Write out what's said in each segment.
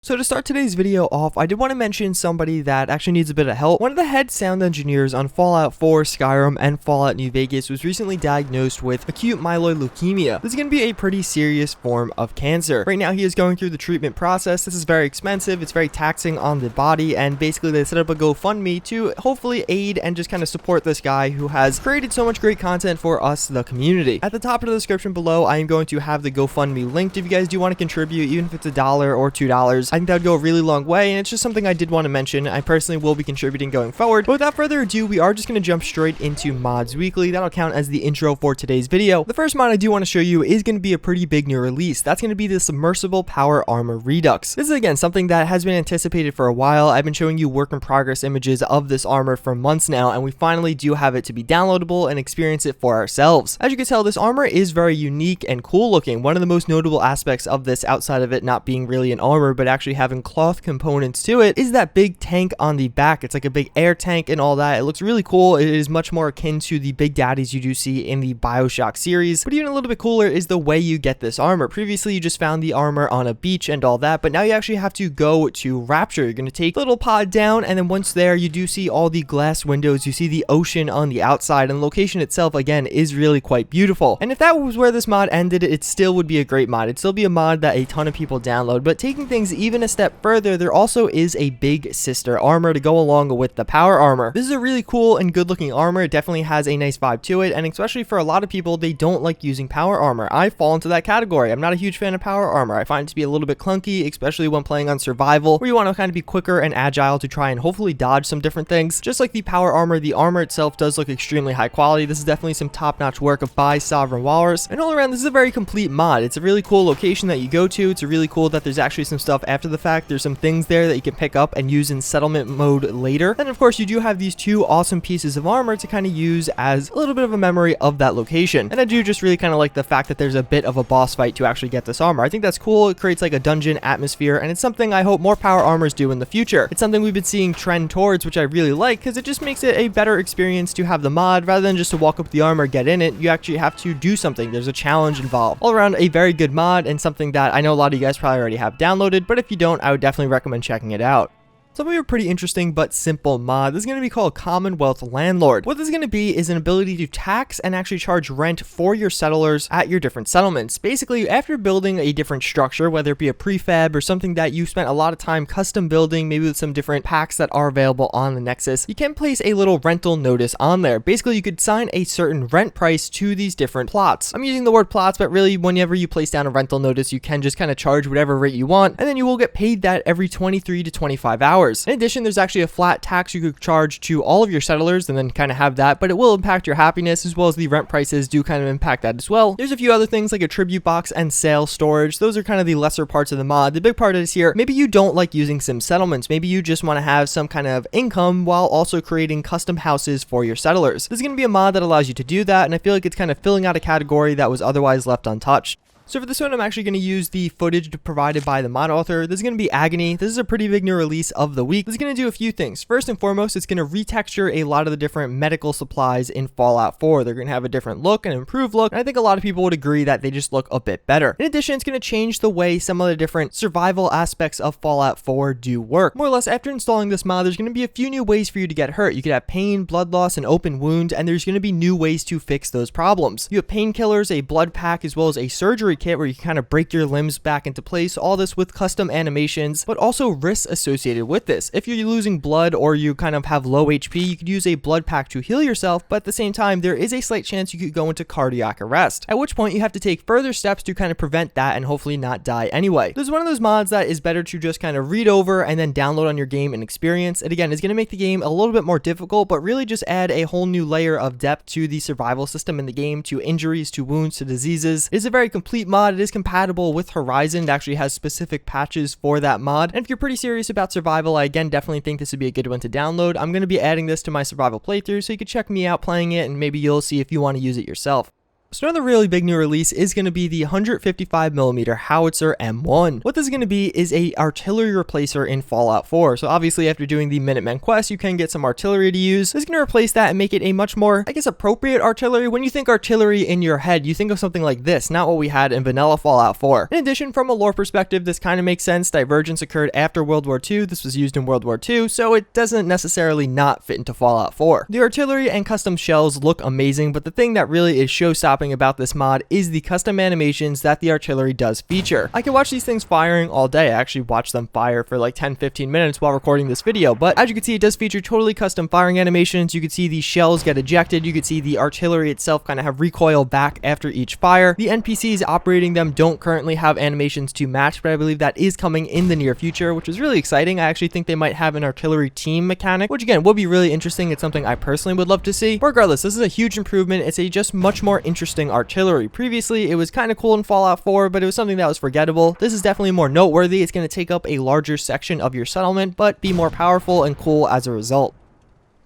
So to start today's video off, I did want to mention somebody that actually needs a bit of help. One of the head sound engineers on Fallout 4, Skyrim, and Fallout New Vegas was recently diagnosed with acute myeloid leukemia. This is going to be a pretty serious form of cancer. Right now he is going through the treatment process. This is very expensive, it's very taxing on the body, and basically they set up a GoFundMe to hopefully aid and just kind of support this guy who has created so much great content for us, the community. At the top of the description below, I am going to have the GoFundMe linked if you guys do want to contribute, even if it's $1 or $2. I think that would go a really long way, and it's just something I did want to mention. I personally will be contributing going forward, but without further ado, we are just going to jump straight into Mods Weekly. That'll count as the intro for today's video. The first mod I do want to show you is going to be a pretty big new release. That's going to be the Submersible Power Armor Redux. This is again something that has been anticipated for a while. I've been showing you work in progress images of this armor for months now, and we finally do have it to be downloadable and experience it for ourselves. As you can tell, this armor is very unique and cool looking. One of the most notable aspects of this, outside of it not being really an armor but actually having cloth components to it, is that big tank on the back. It's like a big air tank and all that. It looks really cool. It is much more akin to the big daddies you do see in the BioShock series, but even a little bit cooler is the way you get this armor. Previously you just found the armor on a beach and all that, but now you actually have to go to Rapture. You're going to take the little pod down, and then once there you do see all the glass windows, you see the ocean on the outside, and the location itself again is really quite beautiful. And if that was where this mod ended, it still would be a great mod. It'd still be a mod that a ton of people download, but taking things even a step further, there also is a big sister armor to go along with the power armor. This is a really cool and good looking armor. It definitely has a nice vibe to it, and especially for a lot of people, they don't like using power armor. I fall into that category. I'm not a huge fan of power armor. I find it to be a little bit clunky, especially when playing on survival, where you want to kind of be quicker and agile to try and hopefully dodge some different things. Just like the power armor, the armor itself does look extremely high quality. This is definitely some top-notch work by Sovereign Walrus, and all around this is a very complete mod. It's a really cool location that you go to. It's really cool that there's actually some stuff after the fact. There's some things there that you can pick up and use in settlement mode later. And of course you do have these two awesome pieces of armor to kind of use as a little bit of a memory of that location. And I do just really kind of like the fact that there's a bit of a boss fight to actually get this armor. I think that's cool. It creates like a dungeon atmosphere, and it's something I hope more power armors do in the future. It's something we've been seeing trend towards, which I really like, because it just makes it a better experience to have the mod rather than just to walk up the armor, get in it. You actually have to do something. There's a challenge involved. All around a very good mod, and something that I know a lot of you guys probably already have downloaded, but if you don't, I would definitely recommend checking it out. Some of your pretty interesting but simple mod. This is going to be called Commonwealth Landlord. What this is going to be is an ability to tax and actually charge rent for your settlers at your different settlements. Basically, after building a different structure, whether it be a prefab or something that you spent a lot of time custom building, maybe with some different packs that are available on the Nexus, you can place a little rental notice on there. Basically, you could sign a certain rent price to these different plots. I'm using the word plots, but really whenever you place down a rental notice, you can just kind of charge whatever rate you want, and then you will get paid that every 23 to 25 hours. In addition, there's actually a flat tax you could charge to all of your settlers and then kind of have that, but it will impact your happiness, as well as the rent prices do kind of impact that as well. There's a few other things like a tribute box and sale storage. Those are kind of the lesser parts of the mod. The big part is here, maybe you don't like using sim settlements. Maybe you just want to have some kind of income while also creating custom houses for your settlers. This is going to be a mod that allows you to do that, and I feel like it's kind of filling out a category that was otherwise left untouched. So for this one, I'm actually going to use the footage provided by the mod author. This is going to be Agony. This is a pretty big new release of the week. This is going to do a few things. First and foremost, it's going to retexture a lot of the different medical supplies in Fallout 4. They're going to have a different look, an improved look, and I think a lot of people would agree that they just look a bit better. In addition, it's going to change the way some of the different survival aspects of Fallout 4 do work. More or less, after installing this mod, there's going to be a few new ways for you to get hurt. You could have pain, blood loss, and open wounds, and there's going to be new ways to fix those problems. You have painkillers, a blood pack, as well as a surgery kit where you can kind of break your limbs back into place, all this with custom animations, but also risks associated with this. If you're losing blood or you kind of have low HP, you could use a blood pack to heal yourself, but at the same time, there is a slight chance you could go into cardiac arrest, at which point you have to take further steps to kind of prevent that and hopefully not die anyway. This is one of those mods that is better to just kind of read over and then download on your game and experience. And again, it's going to make the game a little bit more difficult, but really just add a whole new layer of depth to the survival system in the game, to injuries, to wounds, to diseases. It is a very complete mod. It is compatible with Horizon. It actually has specific patches for that mod, and if you're pretty serious about survival, I again definitely think this would be a good one to download. I'm going to be adding this to my survival playthrough, so you can check me out playing it, and maybe you'll see if you want to use it yourself. So another really big new release is going to be the 155mm Howitzer M1. What this is going to be is a artillery replacer in Fallout 4. So obviously after doing the Minutemen quest, you can get some artillery to use. This is going to replace that and make it a much more, I guess, appropriate artillery. When you think artillery in your head, you think of something like this, not what we had in vanilla Fallout 4. In addition, from a lore perspective, this kind of makes sense. Divergence occurred after World War II. This was used in World War II, so it doesn't necessarily not fit into Fallout 4. The artillery and custom shells look amazing, but the thing that really is show-stopping about this mod is the custom animations that the artillery does feature. I can watch these things firing all day. I actually watched them fire for like 10-15 minutes while recording this video, but as you can see, it does feature totally custom firing animations. You can see the shells get ejected. You can see the artillery itself kind of have recoil back after each fire. The NPCs operating them don't currently have animations to match, but I believe that is coming in the near future, which is really exciting. I actually think they might have an artillery team mechanic, which again would be really interesting. It's something I personally would love to see. But regardless, this is a huge improvement. It's a just much more interesting artillery. Previously, it was kind of cool in Fallout 4, but it was something that was forgettable. This is definitely more noteworthy. It's going to take up a larger section of your settlement, but be more powerful and cool as a result.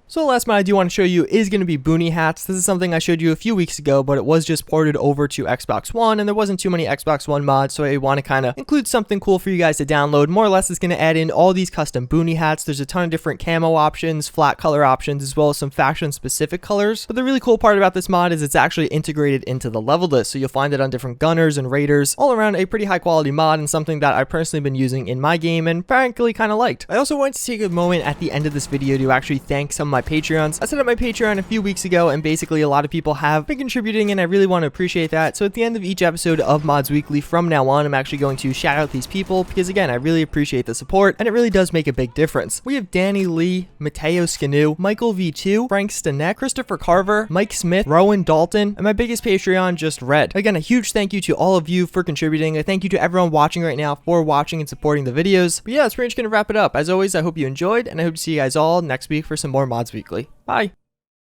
So the last mod I do want to show you is going to be Boonie Hats. This is something I showed you a few weeks ago, but it was just ported over to Xbox One, and there wasn't too many Xbox One mods, so I want to kind of include something cool for you guys to download. More or less, it's going to add in all these custom Boonie Hats. There's a ton of different camo options, flat color options, as well as some faction-specific colors. But the really cool part about this mod is it's actually integrated into the level list, so you'll find it on different gunners and raiders. All around a pretty high-quality mod, and something that I've personally been using in my game, and frankly kind of liked. I also wanted to take a moment at the end of this video to actually thank some of my Patreons. I set up my Patreon a few weeks ago, and basically a lot of people have been contributing, and I really want to appreciate that. So at the end of each episode of Mods Weekly from now on, I'm actually going to shout out these people because again, I really appreciate the support, and it really does make a big difference. We have Danny Lee, Mateo Skanu, Michael V2, Frank Stanek, Christopher Carver, Mike Smith, Rowan Dalton, and my biggest Patreon, Just Red. Again, a huge thank you to all of you for contributing. A thank you to everyone watching right now for watching and supporting the videos. But yeah, that's pretty much going to wrap it up. As always, I hope you enjoyed, and I hope to see you guys all next week for some more Mods Weekly. Bye.